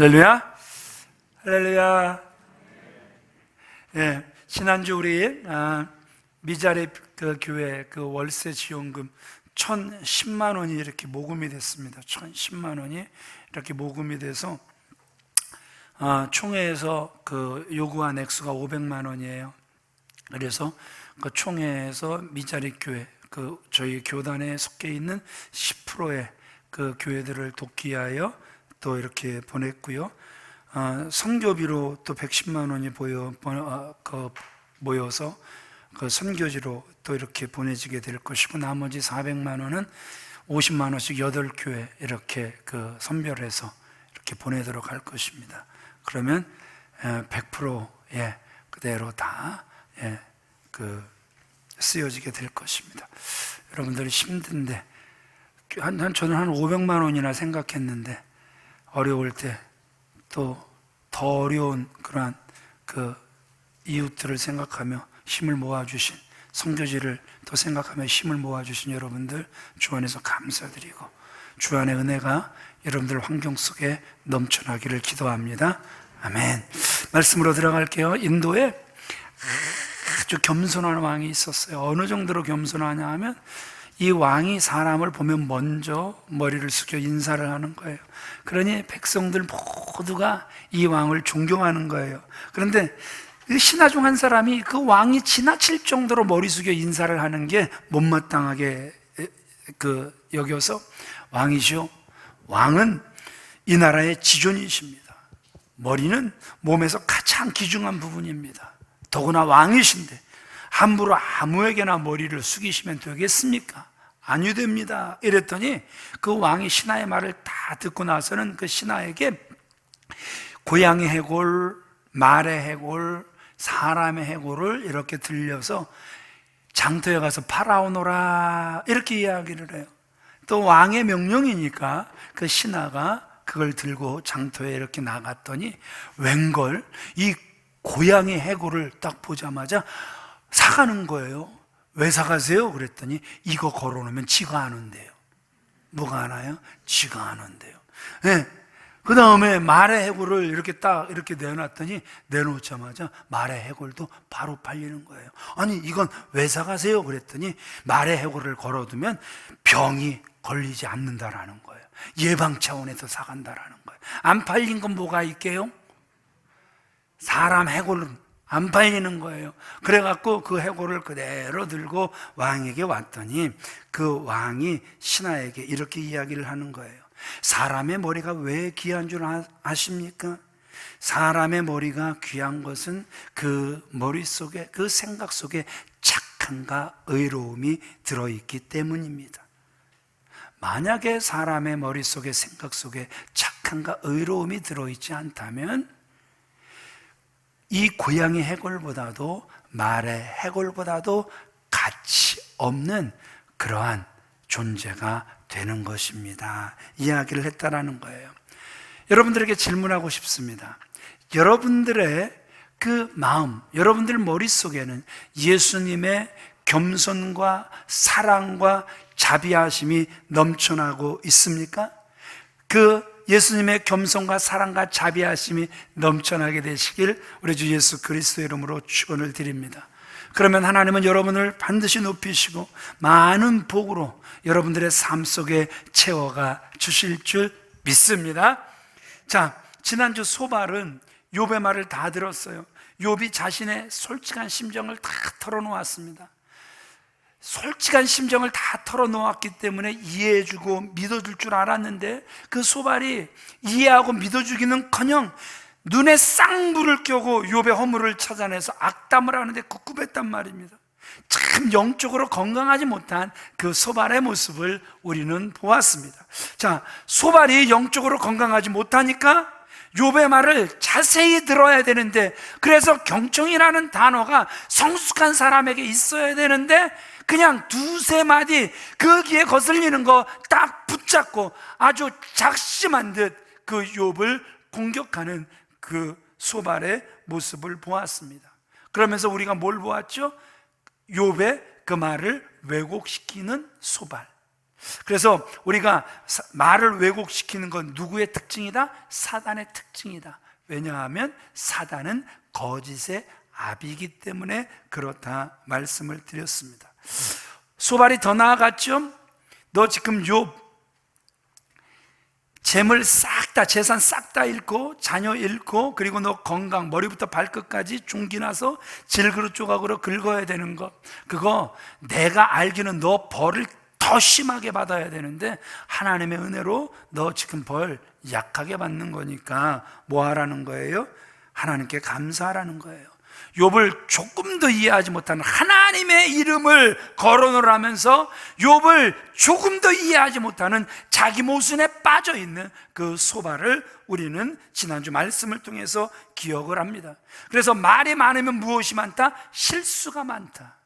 할렐루야, 할렐루야. 예, 지난주 우리 미자립 그 교회 그 월세 지원금 1,010만 원이 이렇게 모금이 됐습니다. 1,010만 원이 이렇게 모금이 돼서 총회에서 그 요구한 액수가 500만 원이에요. 그래서 그 총회에서 미자립 교회 그 저희 교단에 속해 있는 10%의 그 교회들을 돕기 위하여 또 이렇게 보냈고요. 선교비로 또 110만 원이 모여서 그 선교지로 또 이렇게 보내지게 될 것이고, 나머지 400만 원은 50만 원씩 8교회 이렇게 그 선별해서 이렇게 보내도록 할 것입니다. 그러면 100% 그대로 다 쓰여지게 될 것입니다. 여러분들이 힘든데 저는 한 500만 원이나 생각했는데, 어려울 때 또 더 어려운 그러한 그 이웃들을 생각하며 힘을 모아주신, 선교지를 또 생각하며 힘을 모아주신 여러분들 주 안에서 감사드리고, 주 안의 은혜가 여러분들 환경 속에 넘쳐나기를 기도합니다. 아멘. 말씀으로 들어갈게요. 인도에 아주 겸손한 왕이 있었어요. 어느 정도로 겸손하냐 하면, 이 왕이 사람을 보면 먼저 머리를 숙여 인사를 하는 거예요. 그러니 백성들 모두가 이 왕을 존경하는 거예요. 그런데 신하 중 한 사람이 그 왕이 지나칠 정도로 머리 숙여 인사를 하는 게 못마땅하게 여겨서, 왕이시오, 왕은 이 나라의 지존이십니다. 머리는 몸에서 가장 귀중한 부분입니다. 더구나 왕이신데 함부로 아무에게나 머리를 숙이시면 되겠습니까? 아니 됩니다. 이랬더니 그 왕이 신하의 말을 다 듣고 나서는 그 신하에게 고양이 해골, 말의 해골, 사람의 해골을 이렇게 들려서 장터에 가서 팔아오너라 이렇게 이야기를 해요. 또 왕의 명령이니까 그 신하가 그걸 들고 장터에 이렇게 나갔더니 웬걸 이 고양이 해골을 딱 보자마자 사가는 거예요. 왜 사가세요? 그랬더니 이거 걸어놓으면 쥐가 안 온대요. 뭐가 안 와요? 쥐가 안 온대요. 네. 그 다음에 말의 해골을 이렇게 딱 이렇게 내놨더니, 내놓자마자 말의 해골도 바로 팔리는 거예요. 아니 이건 왜 사가세요? 그랬더니 말의 해골을 걸어두면 병이 걸리지 않는다라는 거예요. 예방 차원에서 사간다라는 거예요. 안 팔린 건 뭐가 있게요? 사람 해골은 안 팔리는 거예요. 그래갖고 그 해골을 그대로 들고 왕에게 왔더니 그 왕이 신하에게 이렇게 이야기를 하는 거예요. 사람의 머리가 왜 귀한 줄 아십니까? 사람의 머리가 귀한 것은 그 머릿속에, 그 생각 속에 착함과 의로움이 들어있기 때문입니다. 만약에 사람의 머릿속에, 생각 속에 착함과 의로움이 들어있지 않다면 이 고양이 해골보다도 말의 해골보다도 가치 없는 그러한 존재가 되는 것입니다. 이야기를 했다라는 거예요. 여러분들에게 질문하고 싶습니다. 여러분들의 그 마음, 여러분들 머릿속에는 예수님의 겸손과 사랑과 자비하심이 넘쳐나고 있습니까? 그 예수님의 겸손과 사랑과 자비하심이 넘쳐나게 되시길 우리 주 예수 그리스도의 이름으로 축원을 드립니다. 그러면 하나님은 여러분을 반드시 높이시고 많은 복으로 여러분들의 삶 속에 채워가 주실 줄 믿습니다. 자, 지난주 소발은 욥의 말을 다 들었어요. 욥이 자신의 솔직한 심정을 다 털어놓았습니다. 솔직한 심정을 다 털어놓았기 때문에 이해해주고 믿어줄 줄 알았는데, 그 소발이 이해하고 믿어주기는커녕 눈에 쌍불을 껴고 욥의 허물을 찾아내서 악담을 하는데 꿉꿉했단 말입니다. 참 영적으로 건강하지 못한 그 소발의 모습을 우리는 보았습니다. 자, 소발이 영적으로 건강하지 못하니까 욥의 말을 자세히 들어야 되는데, 그래서 경청이라는 단어가 성숙한 사람에게 있어야 되는데 그냥 두세 마디 그 귀에 거슬리는 거 딱 붙잡고 아주 작심한 듯 그 욥을 공격하는 그 소발의 모습을 보았습니다. 그러면서 우리가 뭘 보았죠? 욥의 그 말을 왜곡시키는 소발. 그래서 우리가 말을 왜곡시키는 건 누구의 특징이다? 사단의 특징이다. 왜냐하면 사단은 거짓의 아비이기 때문에 그렇다 말씀을 드렸습니다. 소발이 더 나아갔죠. 너 지금 욥 재물 싹 다, 재산 싹 다 잃고, 자녀 잃고, 그리고 너 건강, 머리부터 발끝까지 중기 나서 질그릇 조각으로 긁어야 되는 거, 그거 내가 알기는 너 벌을 더 심하게 받아야 되는데 하나님의 은혜로 너 지금 벌 약하게 받는 거니까 뭐 하라는 거예요? 하나님께 감사하라는 거예요. 욥을 조금 더 이해하지 못하는, 하나님의 이름을 거론을 하면서 욥을 조금 더 이해하지 못하는 자기 모순에 빠져 있는 그 소발을 우리는 지난주 말씀을 통해서 기억을 합니다. 그래서 말이 많으면 무엇이 많다? 실수가 많다.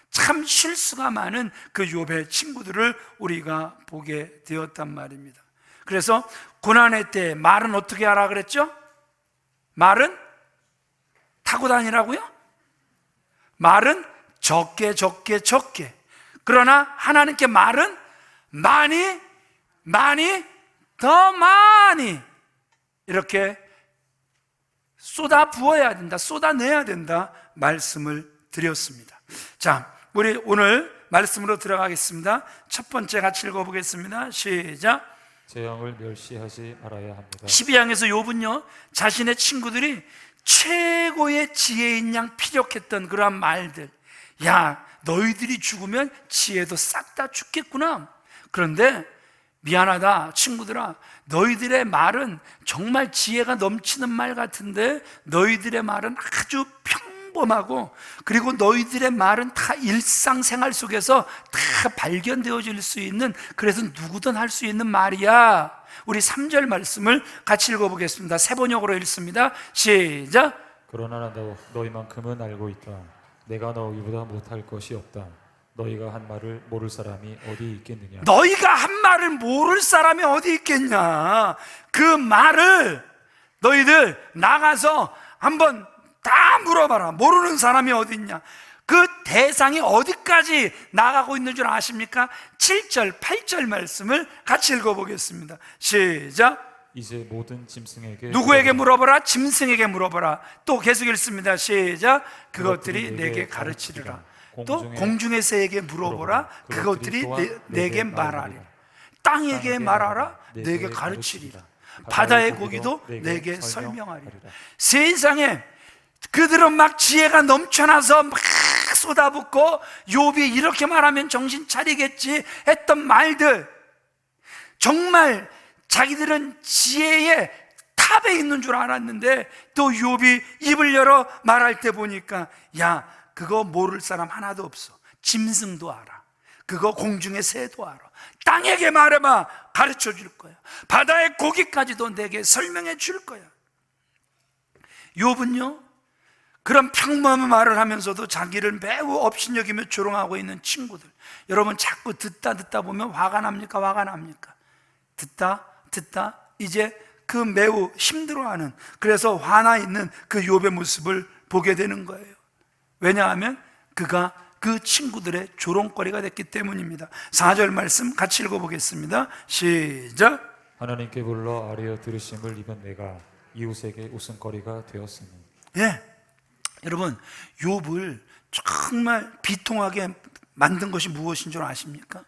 참 실수가 많은 그 욥의 친구들을 우리가 보게 되었단 말입니다. 그래서 고난의 때 말은 어떻게 하라 그랬죠? 말은 타고 다니라고요? 말은 적게. 그러나 하나님께 말은 많이 더 많이 이렇게 쏟아 부어야 된다, 쏟아내야 된다 말씀을 드렸습니다. 자, 우리 오늘 말씀으로 들어가겠습니다. 첫 번째 같이 읽어보겠습니다. 시작. 재앙을 멸시하지 말아야 합니다. 12장에서 욥은요, 자신의 친구들이 최고의 지혜인 양 피력했던 그러한 말들, 야, 너희들이 죽으면 지혜도 싹 다 죽겠구나. 그런데 미안하다 친구들아, 너희들의 말은 정말 지혜가 넘치는 말 같은데 너희들의 말은 아주 평범하고, 그리고 너희들의 말은 다 일상생활 속에서 다 발견되어질 수 있는, 그래서 누구든 할 수 있는 말이야. 우리 3절 말씀을 같이 읽어보겠습니다. 세 번역으로 읽습니다. 시작. 그러나 너희만큼은 알고 있다. 내가 너희보다 못할 것이 없다. 너희가 한 말을 모를 사람이 어디 있겠느냐. 너희가 한 말을 모를 사람이 어디 있겠냐. 그 말을 너희들 나가서 한번 다 물어봐라. 모르는 사람이 어디 있냐. 그 대상이 어디까지 나가고 있는 줄 아십니까? 7절, 8절 말씀을 같이 읽어보겠습니다. 시작. 이제 모든 짐승에게 누구에게 물어보라? 짐승에게 물어보라. 또 계속 읽습니다. 시작. 그것들이 내게 가르치리라. 또 공중의 새에게 물어보라. 그것들이 내게 말하리라. 땅에게 말하라. 내게 가르치리라. 바다의 고기도 내게 설명하리라. 세상에 그들은 막 지혜가 넘쳐나서 막 쏟아붓고, 욥이 이렇게 말하면 정신 차리겠지 했던 말들, 정말 자기들은 지혜의 탑에 있는 줄 알았는데, 또 욥이 입을 열어 말할 때 보니까, 야, 그거 모를 사람 하나도 없어. 짐승도 알아. 그거 공중의 새도 알아. 땅에게 말해봐. 가르쳐 줄 거야. 바다의 고기까지도 내게 설명해 줄 거야. 욥은요, 그런 평범한 말을 하면서도 자기를 매우 업신여기며 조롱하고 있는 친구들, 여러분 자꾸 듣다 보면 화가 납니까? 화가 납니까? 듣다 이제 그 매우 힘들어하는, 그래서 화나 있는 그 욥의 모습을 보게 되는 거예요. 왜냐하면 그가 그 친구들의 조롱거리가 됐기 때문입니다. 4절 말씀 같이 읽어보겠습니다. 시작. 하나님께 불러 아뢰어 들으심을 입은 내가 이웃에게 웃음거리가 되었으니. 예, 여러분 욥을 정말 비통하게 만든 것이 무엇인 줄 아십니까?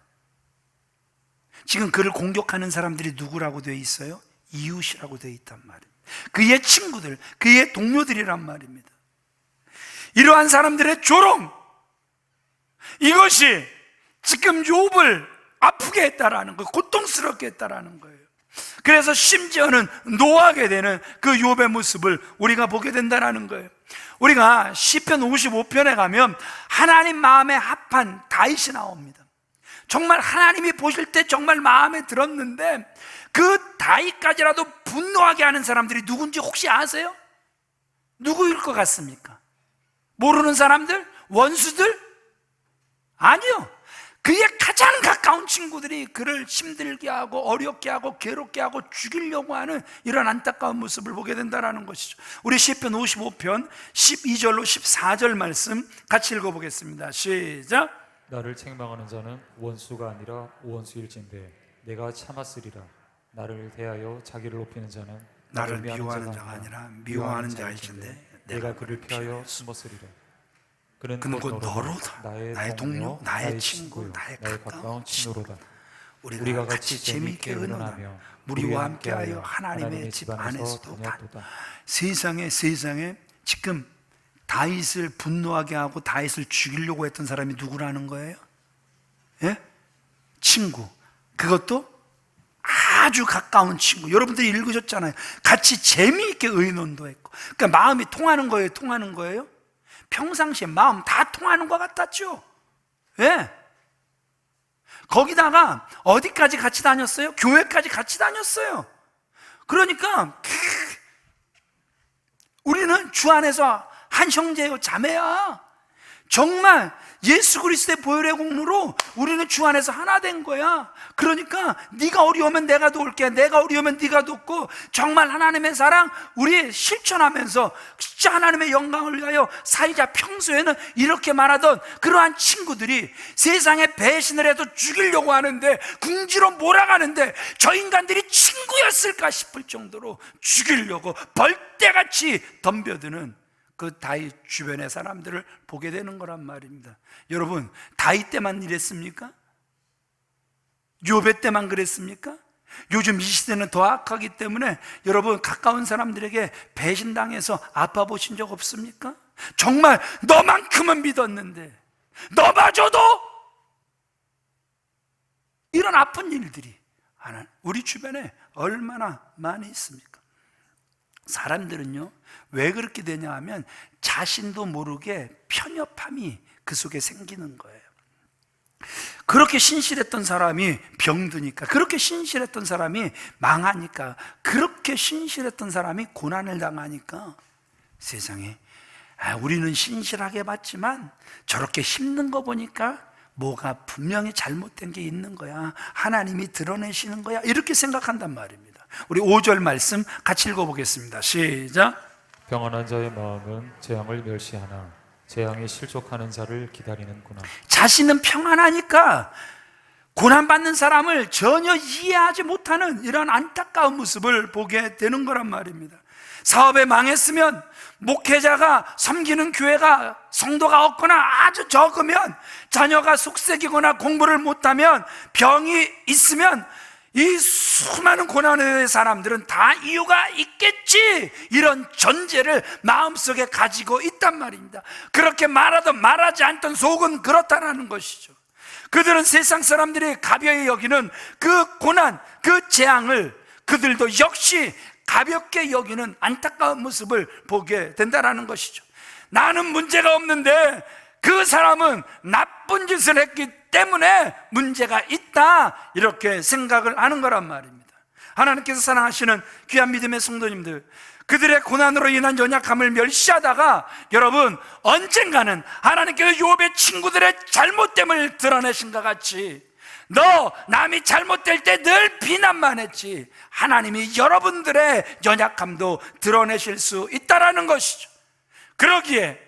지금 그를 공격하는 사람들이 누구라고 되어 있어요? 이웃이라고 되어 있단 말입니다. 그의 친구들, 그의 동료들이란 말입니다. 이러한 사람들의 조롱, 이것이 지금 욥을 아프게 했다라는 거, 고통스럽게 했다라는 거예요. 그래서 심지어는 노하게 되는 그 욥의 모습을 우리가 보게 된다는 거예요. 우리가 시편 55편에 가면 하나님 마음에 합한 다윗이 나옵니다. 정말 하나님이 보실 때 정말 마음에 들었는데, 그 다윗까지라도 분노하게 하는 사람들이 누군지 혹시 아세요? 누구일 것 같습니까? 모르는 사람들? 원수들? 아니요. 그의 가장 가까운 친구들이 그를 힘들게 하고 어렵게 하고 괴롭게 하고 죽이려고 하는 이런 안타까운 모습을 보게 된다는 것이죠. 우리 시편 55편 12절로 14절 말씀 같이 읽어보겠습니다. 시작. 나를 책망하는 자는 원수가 아니라 원수일진데 내가 참았으리라. 나를 대하여 자기를 높이는 자는 나를 미워하는 자가 아니라 미워하는 자일진데 내가 그를 피하여 숨었으리라. 그는 곧 너로다. 나의 동료, 나의 친구, 나의 가까운 친구로다. 우리가 같이 재미있게 의논하며 무리와 함께하여 하나님의 집 안에서도 세상에 지금 다윗을 분노하게 하고 다윗을 죽이려고 했던 사람이 누구라는 거예요? 예? 친구. 그것도 아주 가까운 친구. 여러분들이 읽으셨잖아요. 같이 재미있게 의논도 했고. 그러니까 마음이 통하는 거예요? 평상시에 마음 다 통하는 것 같았죠? 예? 거기다가 어디까지 같이 다녔어요? 교회까지 같이 다녔어요. 그러니까 우리는 주 안에서 한 형제요 자매야. 정말 예수 그리스도의 보혈의 공로로 우리는 주 안에서 하나 된 거야. 그러니까 네가 어려우면 내가 도울게, 내가 어려우면 네가 돕고, 정말 하나님의 사랑 우리 실천하면서 진짜 하나님의 영광을 위하여 살자. 평소에는 이렇게 말하던 그러한 친구들이 세상에 배신을 해도 죽이려고 하는데, 궁지로 몰아가는데 저 인간들이 친구였을까 싶을 정도로 죽이려고 벌떼같이 덤벼드는 그 다윗 주변의 사람들을 보게 되는 거란 말입니다. 여러분, 다윗 때만 이랬습니까? 욥의 때만 그랬습니까? 요즘 이 시대는 더 악하기 때문에 여러분, 가까운 사람들에게 배신당해서 아파 보신 적 없습니까? 정말 너만큼은 믿었는데 너마저도 이런 아픈 일들이 우리 주변에 얼마나 많이 있습니까? 사람들은요, 왜 그렇게 되냐 하면 자신도 모르게 편협함이 그 속에 생기는 거예요. 그렇게 신실했던 사람이 병드니까, 그렇게 신실했던 사람이 망하니까, 그렇게 신실했던 사람이 고난을 당하니까 세상에 우리는 신실하게 봤지만 저렇게 힘든 거 보니까 뭐가 분명히 잘못된 게 있는 거야, 하나님이 드러내시는 거야, 이렇게 생각한단 말입니다. 우리 5절 말씀 같이 읽어보겠습니다. 시작. 평안한 자의 마음은 재앙을 멸시하나 재앙에 실족하는 자를 기다리는구나. 자신은 평안하니까 고난받는 사람을 전혀 이해하지 못하는 이런 안타까운 모습을 보게 되는 거란 말입니다. 사업에 망했으면, 목회자가 섬기는 교회가 성도가 없거나 아주 적으면, 자녀가 속색이거나 공부를 못하면, 병이 있으면, 이 수많은 고난의 사람들은 다 이유가 있겠지, 이런 전제를 마음속에 가지고 있단 말입니다. 그렇게 말하든 말하지 않든 속은 그렇다는 것이죠. 그들은 세상 사람들이 가벼이 여기는 그 고난, 그 재앙을 그들도 역시 가볍게 여기는 안타까운 모습을 보게 된다는 것이죠. 나는 문제가 없는데 그 사람은 나쁜 짓을 했기 때문에 문제가 있다, 이렇게 생각을 하는 거란 말입니다. 하나님께서 사랑하시는 귀한 믿음의 성도님들, 그들의 고난으로 인한 연약함을 멸시하다가 여러분, 언젠가는 하나님께서 욥의 친구들의 잘못됨을 드러내신 것 같이, 너 남이 잘못될 때 늘 비난만 했지, 하나님이 여러분들의 연약함도 드러내실 수 있다라는 것이죠. 그러기에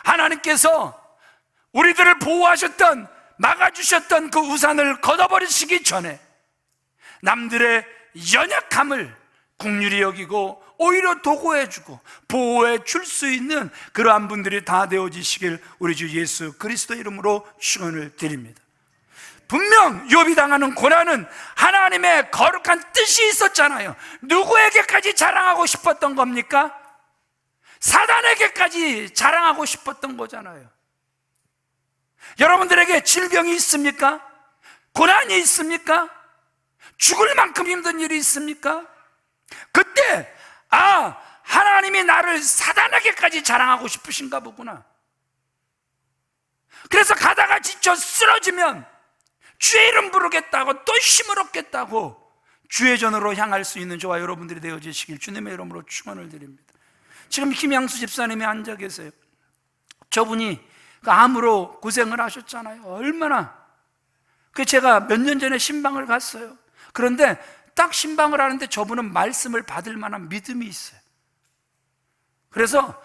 하나님께서 우리들을 보호하셨던, 막아주셨던 그 우산을 걷어버리시기 전에 남들의 연약함을 긍휼히 여기고 오히려 도구해주고 보호해 줄 수 있는 그러한 분들이 다 되어지시길 우리 주 예수 그리스도 이름으로 축원을 드립니다. 분명 욥이 당하는 고난은 하나님의 거룩한 뜻이 있었잖아요. 누구에게까지 자랑하고 싶었던 겁니까? 사단에게까지 자랑하고 싶었던 거잖아요. 여러분들에게 질병이 있습니까? 고난이 있습니까? 죽을 만큼 힘든 일이 있습니까? 그때 하나님이 나를 사단에게까지 자랑하고 싶으신가 보구나. 그래서 가다가 지쳐 쓰러지면 주의 이름 부르겠다고, 또 힘을 얻겠다고 주의 전으로 향할 수 있는 저와 여러분들이 되어지시길 주님의 이름으로 축원을 드립니다. 지금 김양수 집사님이 앉아 계세요. 저분이 암으로 고생을 하셨잖아요. 얼마나. 제가 몇 년 전에 신방을 갔어요. 그런데 딱 신방을 하는데 저분은 말씀을 받을 만한 믿음이 있어요. 그래서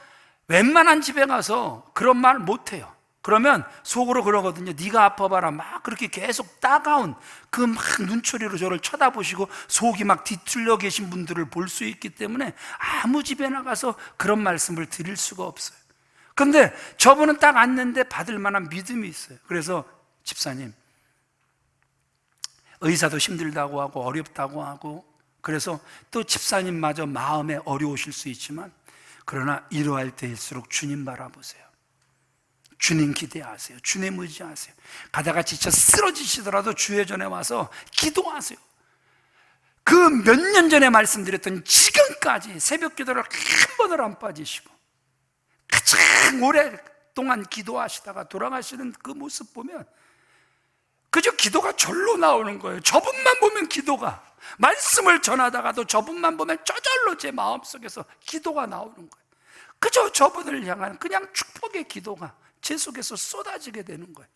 웬만한 집에 가서 그런 말 못해요. 그러면 속으로 그러거든요. 네가 아파봐라. 막 그렇게 계속 따가운 그 막 눈초리로 저를 쳐다보시고 속이 막 뒤틀려 계신 분들을 볼 수 있기 때문에 아무 집에 나가서 그런 말씀을 드릴 수가 없어요. 근데 저분은 딱 앉는데 받을 만한 믿음이 있어요. 그래서 집사님, 의사도 힘들다고 하고 어렵다고 하고, 그래서 또 집사님마저 마음에 어려우실 수 있지만, 그러나 이러할 때일수록 주님 바라보세요. 주님 기대하세요. 주님 의지하세요. 가다가 지쳐 쓰러지시더라도 주의 전에 와서 기도하세요. 그 몇 년 전에 말씀드렸던 지금까지 새벽 기도를 한 번을 안 빠지시고 가장 오랫동안 기도하시다가 돌아가시는 그 모습 보면 그저 기도가 절로 나오는 거예요. 저분만 보면 기도가, 말씀을 전하다가도 저분만 보면 저절로 제 마음속에서 기도가 나오는 거예요. 그저 저분을 향한 그냥 축복의 기도가 제 속에서 쏟아지게 되는 거예요.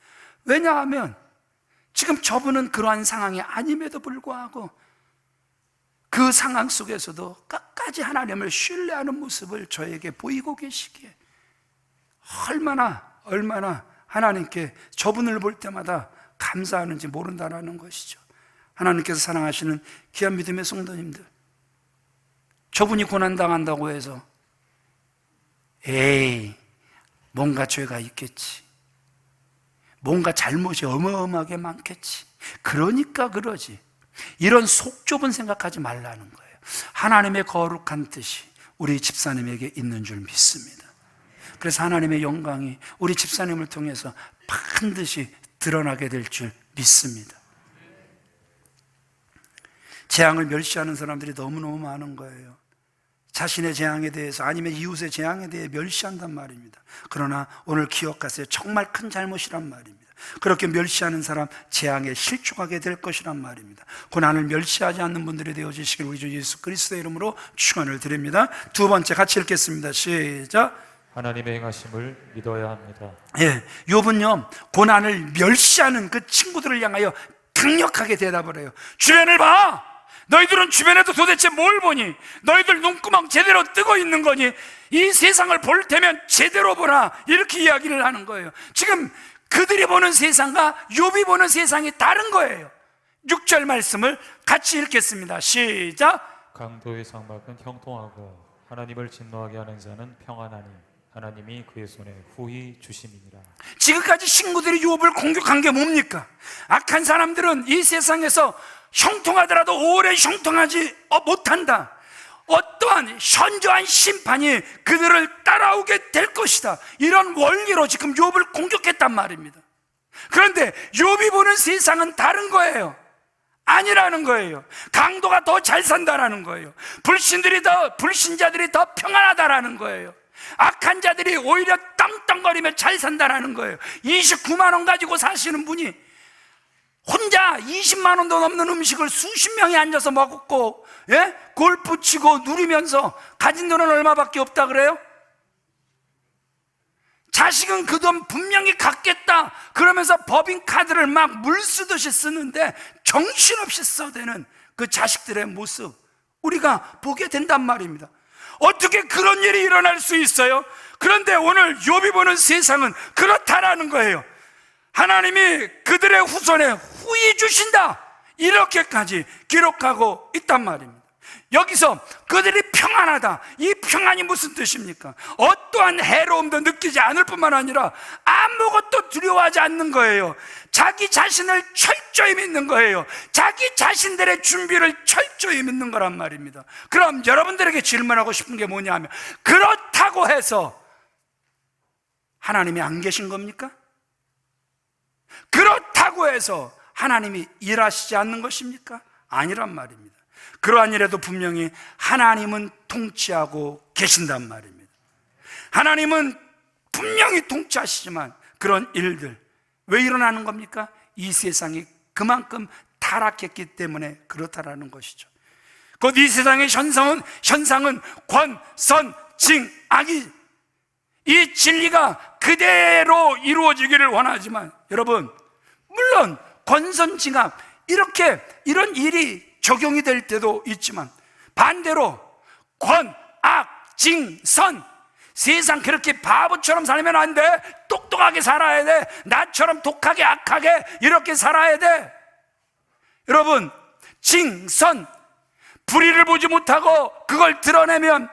왜냐하면 지금 저분은 그러한 상황이 아님에도 불구하고 그 상황 속에서도 끝까지 하나님을 신뢰하는 모습을 저에게 보이고 계시기에 얼마나 하나님께 저분을 볼 때마다 감사하는지 모른다라는 것이죠. 하나님께서 사랑하시는 귀한 믿음의 성도님들, 저분이 고난당한다고 해서 에이 뭔가 죄가 있겠지, 뭔가 잘못이 어마어마하게 많겠지, 그러니까 그러지, 이런 속 좁은 생각하지 말라는 거예요. 하나님의 거룩한 뜻이 우리 집사님에게 있는 줄 믿습니다. 그래서 하나님의 영광이 우리 집사님을 통해서 반드시 드러나게 될 줄 믿습니다. 재앙을 멸시하는 사람들이 너무너무 많은 거예요. 자신의 재앙에 대해서 아니면 이웃의 재앙에 대해 멸시한단 말입니다. 그러나 오늘 기억하세요. 정말 큰 잘못이란 말입니다. 그렇게 멸시하는 사람 재앙에 실족하게 될 것이란 말입니다. 고난을 멸시하지 않는 분들이 되어주시길 우리 주 예수 그리스도의 이름으로 축원을 드립니다. 두 번째 같이 읽겠습니다. 시작. 하나님의 행하심을 믿어야 합니다. 예, 욥은요 고난을 멸시하는 그 친구들을 향하여 강력하게 대답을 해요. 주변을 봐! 너희들은 주변에도 도대체 뭘 보니? 너희들 눈구멍 제대로 뜨고 있는 거니? 이 세상을 볼 테면 제대로 보라, 이렇게 이야기를 하는 거예요. 지금 그들이 보는 세상과 욥이 보는 세상이 다른 거예요. 6절 말씀을 같이 읽겠습니다. 시작. 강도의 장막은 형통하고 하나님을 진노하게 하는 자는 평안하니 하나님이 그의 손에 후히 주심이니라. 지금까지 친구들이 욥을 공격한 게 뭡니까? 악한 사람들은 이 세상에서 형통하더라도 오래 형통하지 못한다. 어떠한 현저한 심판이 그들을 따라오게 될 것이다. 이런 원리로 지금 욥을 공격했단 말입니다. 그런데 욥이 보는 세상은 다른 거예요. 아니라는 거예요. 강도가 더 잘 산다라는 거예요. 불신자들이 더 평안하다라는 거예요. 악한 자들이 오히려 떵떵거리며 잘 산다라는 거예요. 29만 원 가지고 사시는 분이 혼자 20만 원도 넘는 음식을 수십 명이 앉아서 먹고, 예? 골프 치고 누리면서 가진 돈은 얼마밖에 없다 그래요? 자식은 그 돈 분명히 갖겠다 그러면서 법인카드를 막 물 쓰듯이 쓰는데 정신없이 써대는 그 자식들의 모습 우리가 보게 된단 말입니다. 어떻게 그런 일이 일어날 수 있어요? 그런데 오늘 욥이 보는 세상은 그렇다라는 거예요. 하나님이 그들의 후손에 후히 주신다, 이렇게까지 기록하고 있단 말입니다. 여기서 그들이 평안하다, 이 평안이 무슨 뜻입니까? 어떠한 해로움도 느끼지 않을 뿐만 아니라 아무것도 두려워하지 않는 거예요. 자기 자신을 철저히 믿는 거예요. 자기 자신들의 준비를 철저히 믿는 거란 말입니다. 그럼 여러분들에게 질문하고 싶은 게 뭐냐 하면, 그렇다고 해서 하나님이 안 계신 겁니까? 그렇다고 해서 하나님이 일하시지 않는 것입니까? 아니란 말입니다. 그러한 일에도 분명히 하나님은 통치하고 계신단 말입니다. 하나님은 분명히 통치하시지만 그런 일들 왜 일어나는 겁니까? 이 세상이 그만큼 타락했기 때문에 그렇다라는 것이죠. 곧 이 세상의 현상은 권, 선, 징, 악이, 이 진리가 그대로 이루어지기를 원하지만, 여러분 물론 권선징악 이런 일이 적용이 될 때도 있지만 반대로 권, 악, 징, 선, 세상 그렇게 바보처럼 살면 안 돼. 똑똑하게 살아야 돼. 나처럼 독하게 악하게 이렇게 살아야 돼. 여러분, 징선, 불의를 보지 못하고 그걸 드러내면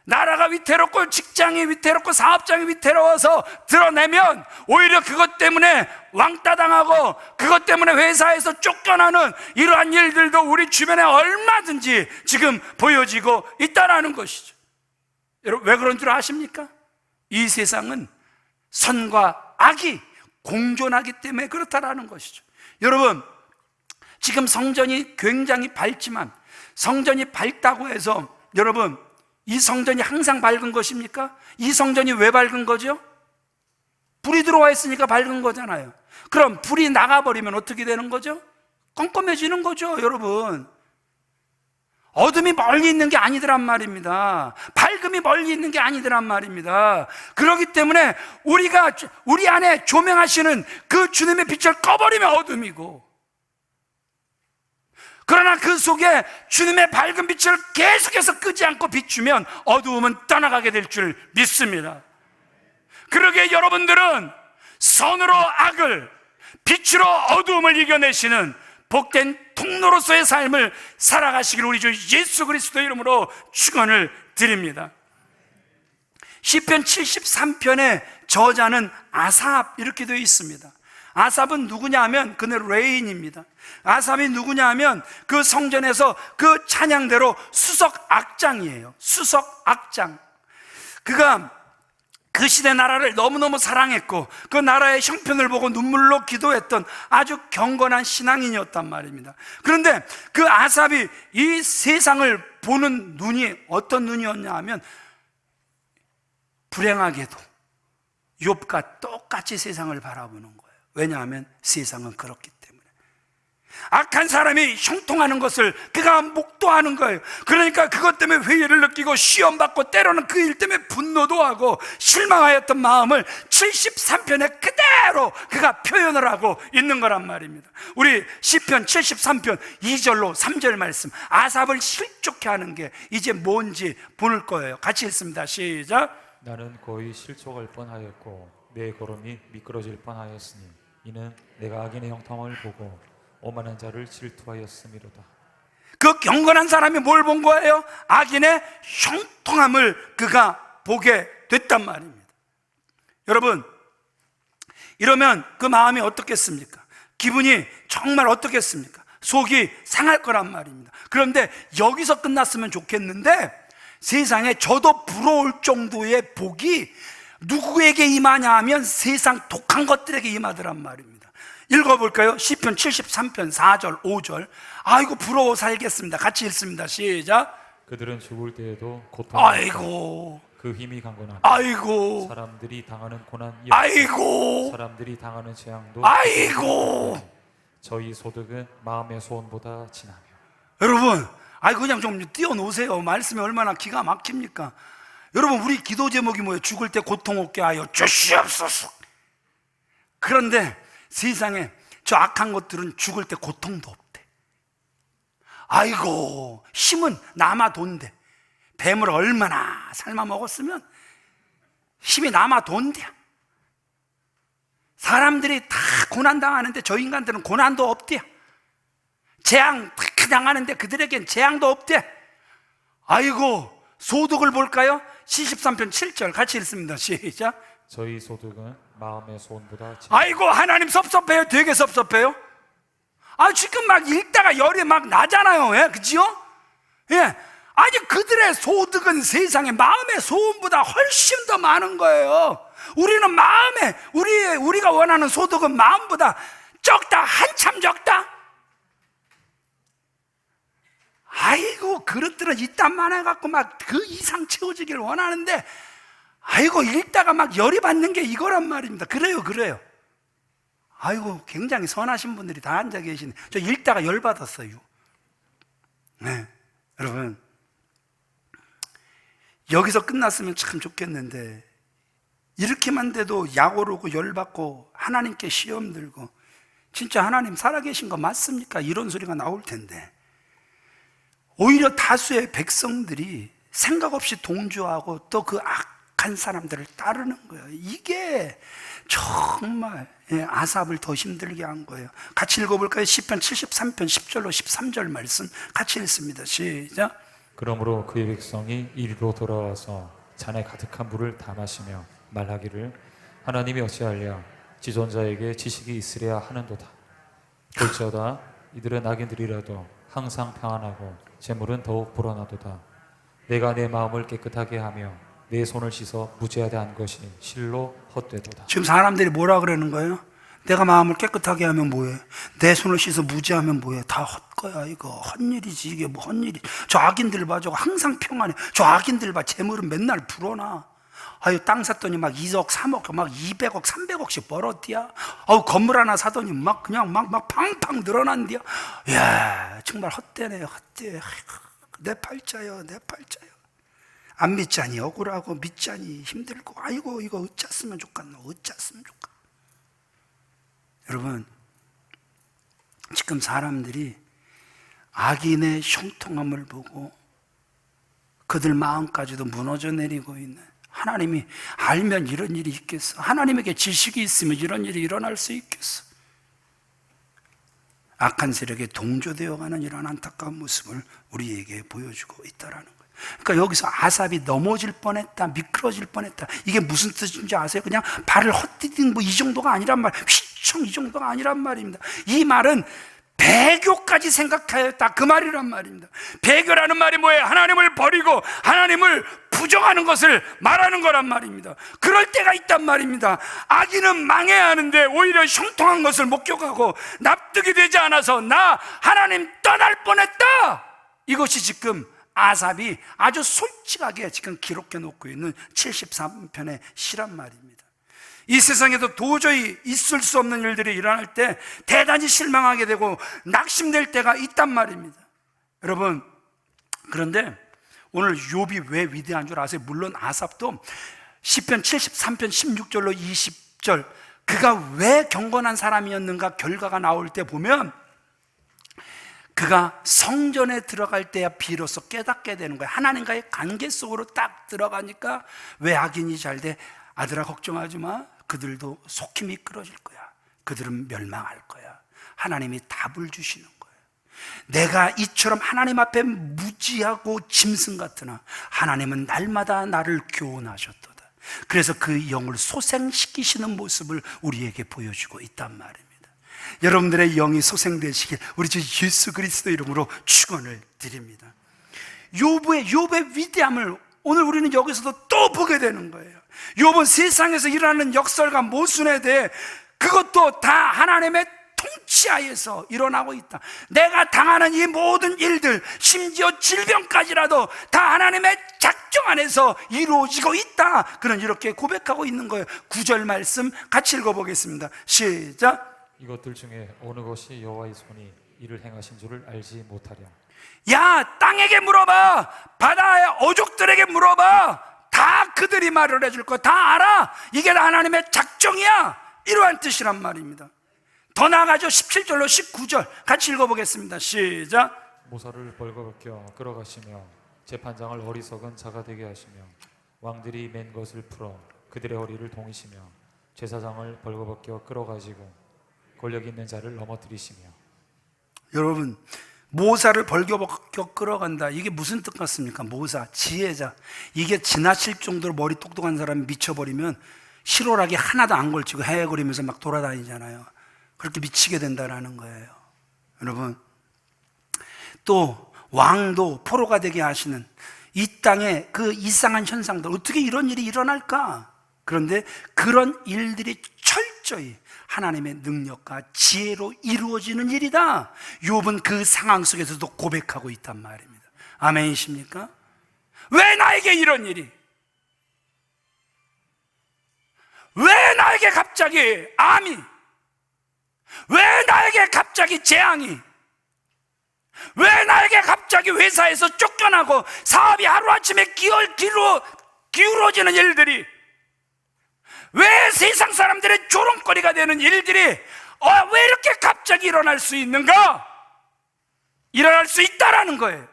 나라가 위태롭고 직장이 위태롭고 사업장이 위태로워서 드러내면 오히려 그것 때문에 왕따 당하고 그것 때문에 회사에서 쫓겨나는 이러한 일들도 우리 주변에 얼마든지 지금 보여지고 있다라는 것이죠. 여러분, 왜 그런 줄 아십니까? 이 세상은 선과 악이 공존하기 때문에 그렇다라는 것이죠. 여러분, 지금 성전이 굉장히 밝지만 성전이 밝다고 해서 여러분, 이 성전이 항상 밝은 것입니까? 이 성전이 왜 밝은 거죠? 불이 들어와 있으니까 밝은 거잖아요. 그럼 불이 나가버리면 어떻게 되는 거죠? 껌껌해지는 거죠, 여러분. 어둠이 멀리 있는 게 아니더란 말입니다. 밝음이 멀리 있는 게 아니더란 말입니다. 그렇기 때문에 우리 안에 조명하시는 그 주님의 빛을 꺼버리면 어둠이고, 그러나 그 속에 주님의 밝은 빛을 계속해서 끄지 않고 비추면 어두움은 떠나가게 될 줄 믿습니다. 그러기에 여러분들은 선으로 악을, 빛으로 어두움을 이겨내시는 복된 통로로서의 삶을 살아가시기를 우리 주 예수 그리스도의 이름으로 축원을 드립니다. 시편 73편의 저자는 아삽 이렇게 되어 있습니다. 아삽은 누구냐 하면 그는 레인입니다. 아삽이 누구냐 하면 그 성전에서 그 찬양대로 수석 악장이에요. 수석 악장. 그가 그 시대 나라를 너무너무 사랑했고 그 나라의 형편을 보고 눈물로 기도했던 아주 경건한 신앙인이었단 말입니다. 그런데 그 아삽이 이 세상을 보는 눈이 어떤 눈이었냐 하면 불행하게도 욥과 똑같이 세상을 바라보는 거예요. 왜냐하면 세상은 그렇기 때문에 악한 사람이 형통하는 것을 그가 목도하는 거예요. 그러니까 그것 때문에 회의를 느끼고 시험받고 때로는 그 일 때문에 분노도 하고 실망하였던 마음을 73편에 그대로 그가 표현을 하고 있는 거란 말입니다. 우리 시편 73편 2절로 3절 말씀, 아삽을 실족해 하는 게 이제 뭔지 보는 거예요. 같이 읽습니다. 시작. 나는 거의 실족할 뻔하였고 내 걸음이 미끄러질 뻔하였으니 이는 내가 악인의 형통을 보고 오만한 자를 질투하였음이로다. 그 경건한 사람이 뭘 본 거예요? 악인의 형통함을 그가 보게 됐단 말입니다. 여러분, 이러면 그 마음이 어떻겠습니까? 기분이 정말 어떻겠습니까? 속이 상할 거란 말입니다. 그런데 여기서 끝났으면 좋겠는데 세상에 저도 부러울 정도의 복이 누구에게 임하냐 하면 세상 독한 것들에게 임하더란 말입니다. 읽어볼까요? 시편 73편 4절 5절. 아이고 부러워 살겠습니다. 같이 읽습니다. 시작. 그들은 죽을 때에도 고통, 아이고 그 힘이 강건하다. 아이고 사람들이 당하는 고난, 아이고 사람들이 당하는 재앙도 아이고. 저희 소득은 마음의 소원보다 진하며. 여러분, 그냥 좀 띄워놓으세요. 말씀이 얼마나 기가 막힙니까? 여러분, 우리 기도 제목이 뭐예요? 죽을 때 고통 없게 하여 주시옵소서. 그런데 세상에 저 악한 것들은 죽을 때 고통도 없대. 아이고, 힘은 남아 돈대. 뱀을 얼마나 삶아 먹었으면 힘이 남아 돈대. 사람들이 다 고난 당하는데 저 인간들은 고난도 없대. 재앙 다 당하는데 그들에겐 재앙도 없대. 아이고, 소득을 볼까요? 73편 7절 같이 읽습니다. 시작. 저희 소득은 마음의 소원보다 진하며. 아이고, 하나님 섭섭해요? 되게 섭섭해요? 지금 막 읽다가 열이 막 나잖아요. 예, 그지요? 예. 아니, 그들의 소득은 세상에 마음의 소원보다 훨씬 더 많은 거예요. 우리는 마음에, 우리가 원하는 소득은 마음보다 적다, 한참 적다. 아이고, 그릇들은 이딴만 해갖고 막 그 이상 채워지길 원하는데, 아이고, 읽다가 막 열이 받는 게 이거란 말입니다. 그래요. 아이고, 굉장히 선하신 분들이 다 앉아 계시네. 저 읽다가 열 받았어요. 네, 여러분, 여기서 끝났으면 참 좋겠는데, 이렇게만 돼도 약 오르고 열 받고 하나님께 시험 들고, 진짜 하나님 살아계신 거 맞습니까? 이런 소리가 나올 텐데, 오히려 다수의 백성들이 생각 없이 동조하고 또 그 악한 사람들을 따르는 거예요. 이게 정말 아삽을 더 힘들게 한 거예요. 같이 읽어볼까요? 시편 73편 10절로 13절 말씀 같이 읽습니다. 시작. 그러므로 그의 백성이 이리로 돌아와서 잔에 가득한 물을 다 마시며 말하기를 하나님이 어찌하랴 지존자에게 지식이 있으랴 하는도다. 볼지어다 이들은 악인들이라도 항상 평안하고 재물은 더욱 불어나도다. 내가 내 마음을 깨끗하게 하며 내 손을 씻어 무죄하게 한 것이 실로 헛되도다. 지금 사람들이 뭐라 그러는 거예요? 내가 마음을 깨끗하게 하면 뭐해? 내 손을 씻어 무죄하면 뭐해? 다 헛거야. 이거 헛일이지. 이게 뭐 헛일이. 저 악인들 봐. 저거 항상 평안해. 저 악인들 봐. 재물은 맨날 불어나. 아유, 땅 샀더니 막 2억 3억 막 200억 300억씩 벌었디야. 아우, 건물 하나 사더니 막 그냥 막 팡팡 늘어난디야. 이야, 정말 헛되네. 헛돼. 내 팔자요, 내 팔자요. 안 믿자니 억울하고 믿자니 힘들고, 아이고 이거 어쩌으면 좋겠노, 어쩌으면 좋겠노. 여러분, 지금 사람들이 악인의 형통함을 보고 그들 마음까지도 무너져 내리고 있는, 하나님이 알면 이런 일이 있겠어? 하나님에게 지식이 있으면 이런 일이 일어날 수 있겠어? 악한 세력에 동조되어가는 이런 안타까운 모습을 우리에게 보여주고 있다라는 거예요. 그러니까 여기서 아삽이 넘어질 뻔했다, 미끄러질 뻔했다, 이게 무슨 뜻인지 아세요? 그냥 발을 헛디딘 뭐 이 정도가 아니란 말, 휘청 이 정도가 아니란 말입니다. 이 말은 배교까지 생각하였다, 그 말이란 말입니다. 배교라는 말이 뭐예요? 하나님을 버리고 하나님을 부정하는 것을 말하는 거란 말입니다. 그럴 때가 있단 말입니다. 악인은 망해야 하는데 오히려 형통한 것을 목격하고 납득이 되지 않아서 나 하나님 떠날 뻔했다. 이것이 지금 아삽이 아주 솔직하게 지금 기록해 놓고 있는 73편의 시란 말입니다. 이 세상에도 도저히 있을 수 없는 일들이 일어날 때 대단히 실망하게 되고 낙심될 때가 있단 말입니다. 여러분, 그런데 오늘 욥이 왜 위대한 줄 아세요? 물론 아삽도 시편 73편 16절로 20절 그가 왜 경건한 사람이었는가 결과가 나올 때 보면 그가 성전에 들어갈 때야 비로소 깨닫게 되는 거예요. 하나님과의 관계 속으로 딱 들어가니까 왜 악인이 잘 돼? 아들아 걱정하지 마. 그들도 속히 미끄러질 거야. 그들은 멸망할 거야. 하나님이 답을 주시는 거예요. 내가 이처럼 하나님 앞에 무지하고 짐승 같으나 하나님은 날마다 나를 교훈하셨도다. 그래서 그 영을 소생시키시는 모습을 우리에게 보여주고 있단 말입니다. 여러분들의 영이 소생되시길 우리 주 예수 그리스도 이름으로 축원을 드립니다. 욥의 위대함을 오늘 우리는 여기서도 또 보게 되는 거예요. 욥은 세상에서 일어나는 역설과 모순에 대해 그것도 다 하나님의 통치하에서 일어나고 있다. 내가 당하는 이 모든 일들, 심지어 질병까지라도 다 하나님의 작정 안에서 이루어지고 있다. 그런 이렇게 고백하고 있는 거예요. 9절 말씀 같이 읽어보겠습니다. 시작. 이것들 중에 어느 것이 여호와의 손이 이를 행하신 줄을 알지 못하랴. 야, 땅에게 물어봐. 바다의 어족들에게 물어봐. 다 그들이 말을 해줄 거야. 다 알아. 이게 다 하나님의 작정이야. 이러한 뜻이란 말입니다. 더 나아가죠. 17절로 19절 같이 읽어보겠습니다. 시작. 모사를 벌거벗겨 끌어가시며 재판장을 어리석은 자가 되게 하시며 왕들이 맨 것을 풀어 그들의 허리를 동이시며 제사장을 벌거벗겨 끌어가지고 권력 있는 자를 넘어뜨리시며. 여러분, 모사를 벌거벗겨 끌어간다. 이게 무슨 뜻 같습니까? 모사, 지혜자. 이게 지나칠 정도로 머리 똑똑한 사람이 미쳐버리면 실오라기 하나도 안 걸치고 헤헤거리면서 막 돌아다니잖아요. 그렇게 미치게 된다라는 거예요. 여러분, 또 왕도 포로가 되게 하시는 이 땅의 그 이상한 현상들, 어떻게 이런 일이 일어날까? 그런데 그런 일들이 철저히 하나님의 능력과 지혜로 이루어지는 일이다. 욥은 그 상황 속에서도 고백하고 있단 말입니다. 아멘이십니까? 왜 나에게 이런 일이? 왜 나에게 갑자기 암이? 왜 나에게 갑자기 재앙이? 왜 나에게 갑자기 회사에서 쫓겨나고 사업이 하루아침에 기울어지는 일들이? 왜 세상 사람들의 조롱거리가 되는 일들이 왜 이렇게 갑자기 일어날 수 있는가? 일어날 수 있다라는 거예요.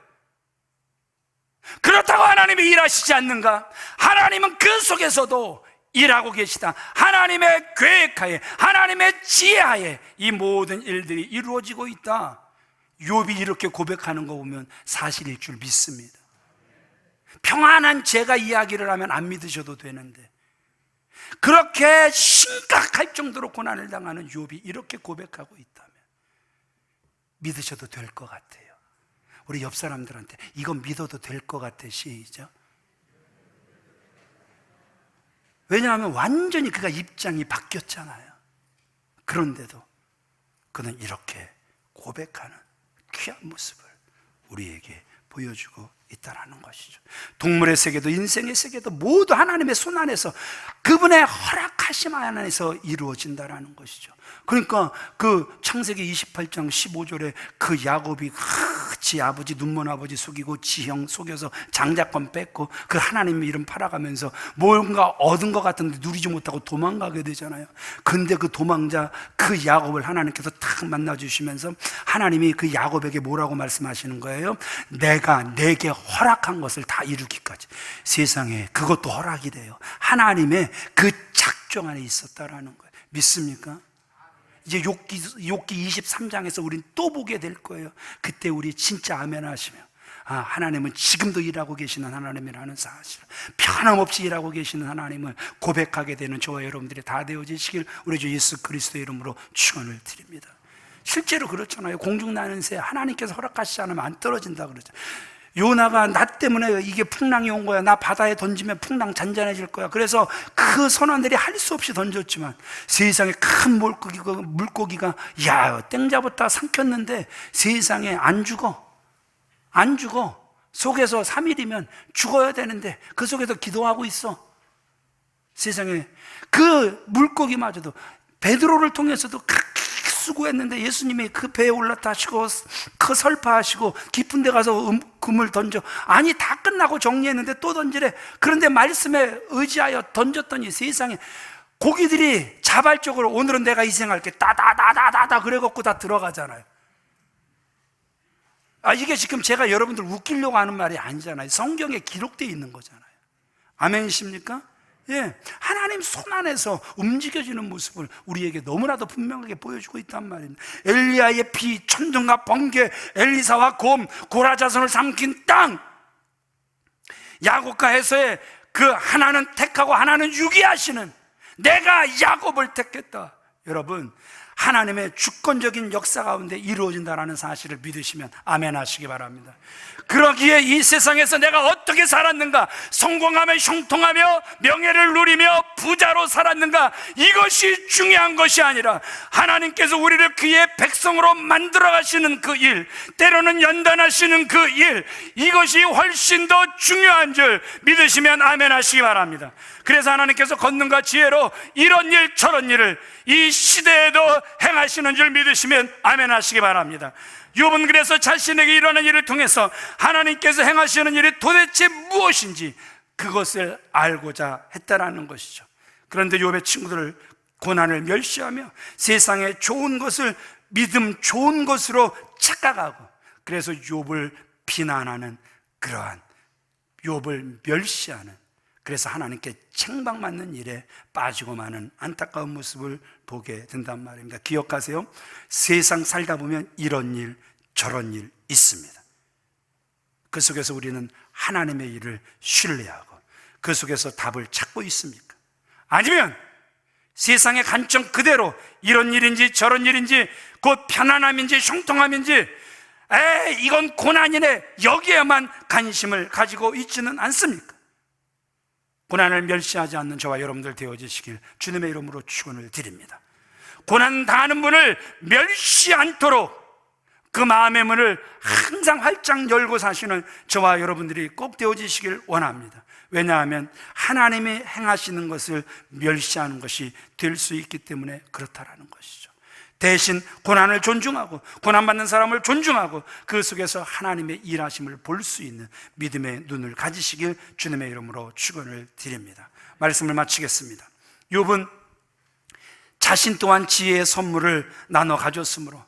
그렇다고 하나님 하나님이 일하시지 않는가? 하나님은 그 속에서도 일하고 계시다. 하나님의 계획하에, 하나님의 지혜하에 이 모든 일들이 이루어지고 있다. 욥이 이렇게 고백하는 거 보면 사실일 줄 믿습니다. 평안한 제가 이야기를 하면 안 믿으셔도 되는데, 그렇게 심각할 정도로 고난을 당하는 욥이 이렇게 고백하고 있다면 믿으셔도 될 것 같아요. 우리 옆 사람들한테 이건 믿어도 될 것 같아. 시작. 왜냐하면 완전히 그가 입장이 바뀌었잖아요. 그런데도 그는 이렇게 고백하는 귀한 모습을 우리에게 보여주고 있다는 것이죠. 동물의 세계도 인생의 세계도 모두 하나님의 손 안에서, 그분의 허락하심 안에서 이루어진다는 것이죠. 그러니까 그 창세기 28장 15절에 그 야곱이 지 아버지 눈먼 아버지 속이고 지형 속여서 장자권 뺏고 그 하나님 이름 팔아가면서 뭔가 얻은 것 같은데 누리지 못하고 도망가게 되잖아요. 근데 그 도망자 그 야곱을 하나님께서 탁 만나주시면서 하나님이 그 야곱에게 뭐라고 말씀하시는 거예요? 내가 내게 허락한 것을 다 이루기까지. 세상에 그것도 허락이 돼요. 하나님의 그 작정 안에 있었다라는 거예요. 믿습니까? 이제 욥기 23장에서 우린 또 보게 될 거예요. 그때 우리 진짜 아멘 하시며, 하나님은 지금도 일하고 계시는 하나님이라는 사실, 변함없이 일하고 계시는 하나님을 고백하게 되는 저와 여러분들이 다 되어지시길 우리 주 예수 그리스도의 이름으로 축원을 드립니다. 실제로 그렇잖아요. 공중 나는 새 하나님께서 허락하시지 않으면 안 떨어진다 그러잖아요. 요나가 나 때문에 이게 풍랑이 온 거야, 나 바다에 던지면 풍랑 잔잔해질 거야. 그래서 그 선원들이 할 수 없이 던졌지만 세상에 큰 물고기가 야 땡 잡았다 삼켰는데 세상에 안 죽어. 속에서 3일이면 죽어야 되는데 그 속에서 기도하고 있어. 세상에 그 물고기마저도 베드로를 통해서도 수고했는데 예수님이 그 배에 올라타시고 그 설파하시고 깊은 데 가서 금을 던져. 아니 다 끝나고 정리했는데 또 던지래. 그런데 말씀에 의지하여 던졌더니 세상에 고기들이 자발적으로 오늘은 내가 희생할게 따다다다다다 그래갖고 다 들어가잖아요. 이게 지금 제가 여러분들 웃기려고 하는 말이 아니잖아요. 성경에 기록되어 있는 거잖아요. 아멘이십니까? 예, 하나님 손 안에서 움직여지는 모습을 우리에게 너무나도 분명하게 보여주고 있단 말입니다. 엘리야의 피, 천둥과 번개, 엘리사와 곰, 고라자손을 삼킨 땅, 야곱과 해서의 그 하나는 택하고 하나는 유기하시는, 내가 야곱을 택했다. 여러분, 하나님의 주권적인 역사 가운데 이루어진다는 사실을 믿으시면 아멘 하시기 바랍니다. 그러기에 이 세상에서 내가 어떻게 살았는가, 성공하며 형통하며 명예를 누리며 부자로 살았는가, 이것이 중요한 것이 아니라 하나님께서 우리를 그의 백성으로 만들어 가시는 그 일, 때로는 연단하시는 그 일, 이것이 훨씬 더 중요한 줄 믿으시면 아멘 하시기 바랍니다. 그래서 하나님께서 권능과 지혜로 이런 일 저런 일을 이 시대에도 행하시는 줄 믿으시면 아멘 하시기 바랍니다. 욥은 그래서 자신에게 일어난 일을 통해서 하나님께서 행하시는 일이 도대체 무엇인지 그것을 알고자 했다라는 것이죠. 그런데 욥의 친구들을 고난을 멸시하며 세상의 좋은 것을 믿음 좋은 것으로 착각하고, 그래서 욥을 비난하는, 그러한 욥을 멸시하는, 그래서 하나님께 책망받는 일에 빠지고 마는 안타까운 모습을 보게 된단 말입니다. 기억하세요. 세상 살다 보면 이런 일 저런 일 있습니다. 그 속에서 우리는 하나님의 일을 신뢰하고 그 속에서 답을 찾고 있습니까? 아니면 세상의 관점 그대로 이런 일인지 저런 일인지, 곧 편안함인지 형통함인지, 이건 고난이네, 여기에만 관심을 가지고 있지는 않습니까? 고난을 멸시하지 않는 저와 여러분들 되어지시길 주님의 이름으로 축원을 드립니다. 고난 당하는 분을 멸시 않도록 그 마음의 문을 항상 활짝 열고 사시는 저와 여러분들이 꼭 되어지시길 원합니다. 왜냐하면 하나님이 행하시는 것을 멸시하는 것이 될 수 있기 때문에 그렇다라는 것이죠. 대신 고난을 존중하고 고난받는 사람을 존중하고 그 속에서 하나님의 일하심을 볼 수 있는 믿음의 눈을 가지시길 주님의 이름으로 축원을 드립니다. 말씀을 마치겠습니다. 욥은 자신 또한 지혜의 선물을 나눠 가졌으므로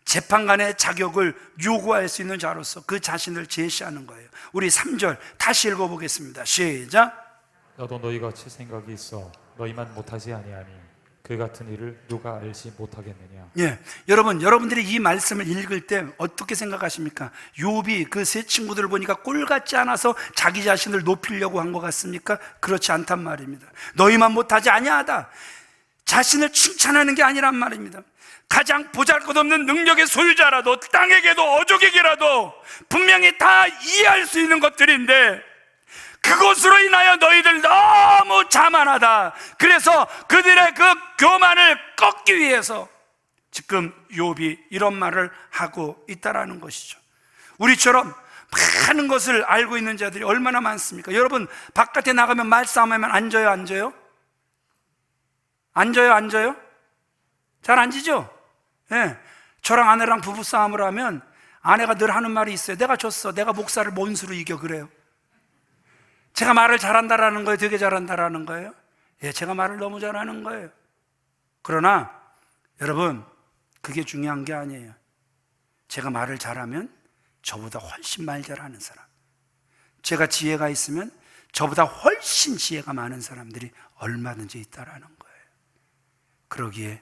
재판관의 자격을 요구할 수 있는 자로서 그 자신을 제시하는 거예요. 우리 3절 다시 읽어보겠습니다. 시작. 나도 너희같이 생각이 있어 너희만 못하지 아니하니 그 같은 일을 누가 알지 못하겠느냐. 예, 여러분들이 이 말씀을 읽을 때 어떻게 생각하십니까? 욥이 그 세 친구들을 보니까 꼴 같지 않아서 자기 자신을 높이려고 한 것 같습니까? 그렇지 않단 말입니다. 너희만 못하지 아니하다, 자신을 칭찬하는 게 아니란 말입니다. 가장 보잘것없는 능력의 소유자라도, 땅에게도 어족에게라도 분명히 다 이해할 수 있는 것들인데 그것으로 인하여 너희들 너무 자만하다. 그래서 그들의 그 교만을 꺾기 위해서 지금 욥이 이런 말을 하고 있다라는 것이죠. 우리처럼 많은 것을 알고 있는 자들이 얼마나 많습니까? 여러분, 바깥에 나가면 말싸움하면 앉아요, 앉아요? 앉아요, 앉아요? 잘 앉으죠? 예. 저랑 아내랑 부부싸움을 하면 아내가 늘 하는 말이 있어요. 내가 졌어. 내가 목사를 뭔 수로 이겨. 그래요. 제가 말을 잘한다라는 거예요? 되게 잘한다라는 거예요? 예, 제가 말을 너무 잘하는 거예요. 그러나 여러분, 그게 중요한 게 아니에요. 제가 말을 잘하면 저보다 훨씬 말 잘하는 사람, 제가 지혜가 있으면 저보다 훨씬 지혜가 많은 사람들이 얼마든지 있다라는 거예요. 그러기에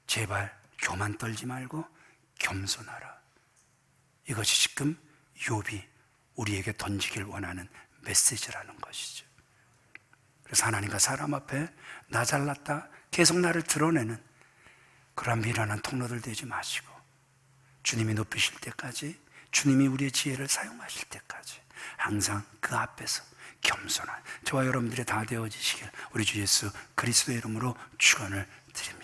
제발 교만 떨지 말고 겸손하라. 이것이 지금 욥이 우리에게 던지길 원하는 메시지라는 것이죠. 그래서 하나님과 사람 앞에 나 잘났다 계속 나를 드러내는 그런 미련한 통로들 되지 마시고, 주님이 높이실 때까지, 주님이 우리의 지혜를 사용하실 때까지 항상 그 앞에서 겸손한 저와 여러분들이 다 되어지시길 우리 주 예수 그리스도의 이름으로 축원을 드립니다.